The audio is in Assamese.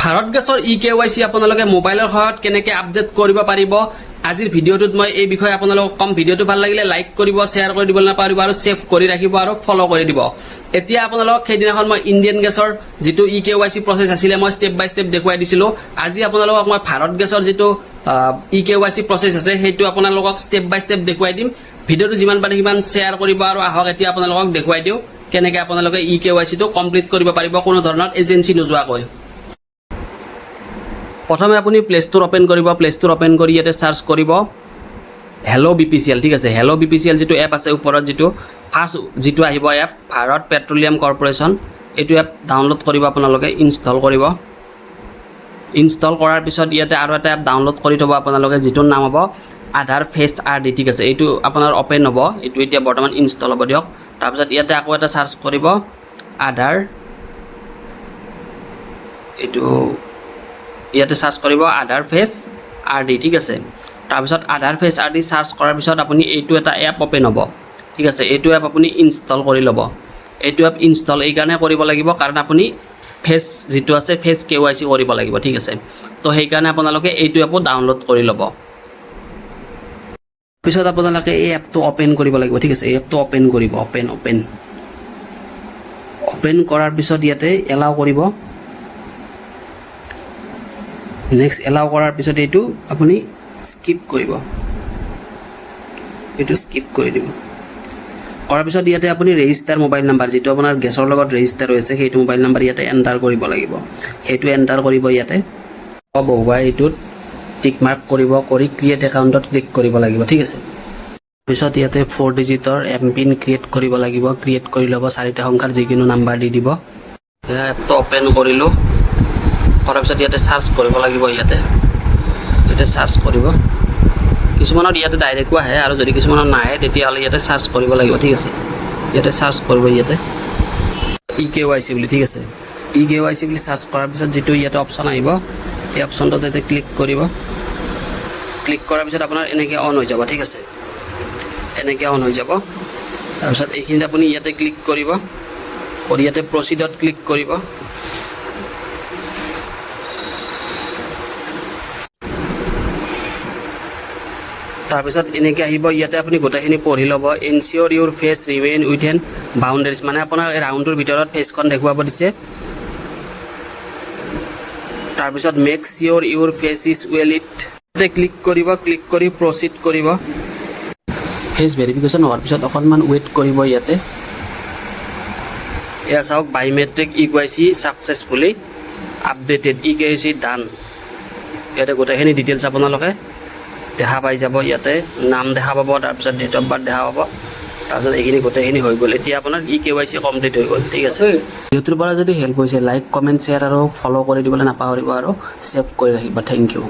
ভাৰত গেছৰ e-KYC আপোনালোকে মোবাইলৰ সহায়ত কেনেকৈ আপডেট কৰিব পাৰিব আজিৰ ভিডিঅ'টোত মই এই বিষয়ে আপোনালোকক কম। ভিডিঅ'টো ভাল লাগিলে লাইক কৰিব, শ্বেয়াৰ কৰি দিব নাপাহৰিব আৰু সেভ কৰি ৰাখিব আৰু ফলো কৰি দিব। এতিয়া আপোনালোকক সেইদিনাখন মই ইণ্ডিয়ান গেছৰ যিটো e-KYC প্ৰসেছ আছিলে মই ষ্টেপ বাই ষ্টেপ দেখুৱাই দিছিলোঁ। আজি আপোনালোকক মই ভাৰত গেছৰ যিটো e-KYC প্ৰসেছ আছে সেইটো আপোনালোকক ষ্টেপ বাই ষ্টেপ দেখুৱাই দিম। ভিডিঅ'টো যিমান পাৰে সিমান শ্বেয়াৰ কৰিব আৰু আহক এতিয়া আপোনালোকক দেখুৱাই দিওঁ কেনেকৈ আপোনালোকে e-KYC টো কমপ্লিট কৰিব পাৰিব কোনো ধৰণৰ এজেন্সি নোযোৱাকৈ। প্ৰথমে আপুনি প্লে ষ্ট'ৰ অপেন কৰিব। প্লে ষ্ট'ৰ অপেন কৰি ইয়াতে চাৰ্চ কৰিব হেল্ল' BPCL, ঠিক আছে। হেল্ল' BPCL যিটো এপ আছে ওপৰত যিটো ফাৰ্ষ্ট যিটো আহিব এপ ভাৰত পেট্ৰলিয়াম কৰ্পৰেশ্যন, এইটো এপ ডাউনলোড কৰিব আপোনালোকে, ইনষ্টল কৰিব। ইনষ্টল কৰাৰ পিছত ইয়াতে আৰু এটা এপ ডাউনলোড কৰি থ'ব আপোনালোকে যিটোৰ নাম হ'ব আধাৰ ফেচ RD, ঠিক আছে। এইটো আপোনাৰ অপেন হ'ব, এইটো এতিয়া বৰ্তমান ইনষ্টল হ'ব দিয়ক। তাৰপিছত ইয়াতে আকৌ এটা চাৰ্চ কৰিব আধাৰ, এইটো ইয়াতে চাৰ্চ কৰিব আধাৰ ফেচ RD, ঠিক আছে। তাৰপিছত আধাৰ ফেচ RD চাৰ্চ কৰাৰ পিছত আপুনি এইটো এটা এপ অপেন হ'ব, ঠিক আছে। এইটো এপ আপুনি ইনষ্টল কৰি ল'ব। এইটো এপ ইনষ্টল এইকাৰণে কৰিব লাগিব কাৰণ আপুনি ফেচ যিটো আছে ফেচ KYC কৰিব লাগিব, ঠিক আছে। তো সেইকাৰণে আপোনালোকে এইটো এপো ডাউনলোড কৰি ল'ব। পিছত আপোনালোকে এই এপটো অপেন কৰিব লাগিব, ঠিক আছে। এই এপটো অপেন কৰিব, অপেন কৰাৰ পিছত ইয়াতে এলাউ কৰিব। নেক্সট এলাউ কৰাৰ পিছত এইটো আপুনি স্কিপ কৰিব, এইটো স্কিপ কৰি দিব। কৰাৰ পিছত ইয়াতে আপুনি ৰেজিষ্টাৰ মোবাইল নাম্বাৰ যিটো আপোনাৰ গেছৰ লগত ৰেজিষ্টাৰ হৈছে সেইটো মোবাইল নাম্বাৰ ইয়াতে এণ্টাৰ কৰিব লাগিব। সেইটো এণ্টাৰ কৰিব ইয়াতে বহুবাৰ এইটোত টিক মাৰ্ক কৰিব, কৰি ক্ৰিয়েট একাউণ্টত ক্লিক কৰিব লাগিব, ঠিক আছে। পিছত ইয়াতে 4 ডিজিটৰ এমপিন ক্ৰিয়েট কৰিব লাগিব। ক্ৰিয়েট কৰি ল'ব, 4টা সংখ্যাৰ যিকোনো নাম্বাৰ দি দিব। এপটো অপেন কৰিলোঁ, কৰাৰ পিছত ইয়াতে চাৰ্চ কৰিব লাগিব। ইয়াতে চাৰ্চ কৰিব, কিছুমানত ইয়াতে ডাইৰেক্টো আহে আৰু যদি কিছুমানত নাহে তেতিয়াহ'লে ইয়াতে চাৰ্চ কৰিব লাগিব, ঠিক আছে। ইয়াতে চাৰ্চ কৰিব ইয়াতে e-KYC বুলি, ঠিক আছে। e-KYC বুলি চাৰ্চ কৰাৰ পিছত যিটো ইয়াতে অপশ্যন আহিব এই অপশ্যনটোত ইয়াতে ক্লিক কৰিব। ক্লিক কৰাৰ পিছত আপোনাৰ এনেকৈ অন হৈ যাব, ঠিক আছে। এনেকৈ অন হৈ যাব। তাৰপিছত এইখিনিত আপুনি ইয়াতে ক্লিক কৰিব, কৰি ইয়াতে প্ৰচিডত ক্লিক কৰিব। তাৰপিছত এনেকৈ আহিব, ইয়াতে আপুনি গোটেইখিনি পঢ়ি ল'ব। Ensure your face remain within boundaries, মানে আপোনাৰ এই ৰাউণ্ডটোৰ ভিতৰত ফেচখন দেখুৱাব দিছে। তাৰপিছত make sure your face is well it, ইয়াতে ক্লিক কৰিব। ক্লিক কৰি প্ৰচিড কৰিব। ফেচ ভেৰিফিকেশ্যন হোৱাৰ পিছত অকণমান ৱেইট কৰিব। ইয়াতে এয়া চাওক biometric e-KYC successfully updated, e-KYC ডান। ইয়াতে গোটেইখিনি ডিটেইলছ আপোনালোকে দেখা পাই যাব। ইয়াতে নাম দেখা পাব, তাৰপিছত ডেট অফ বাৰ্থ দেখা পাব, তাৰপিছত এইখিনি গোটেইখিনি হৈ গ'ল। এতিয়া আপোনাৰ e-KYC কমপ্লিট হৈ গ'ল, ঠিক আছে। ভিডিঅ'টোৰ পৰা যদি হেল্প হৈছে লাইক, কমেণ্ট, শ্বেয়াৰ আৰু ফ'ল' কৰি দিবলৈ নাপাহৰিব আৰু ছেভ কৰি ৰাখিব। Thank U.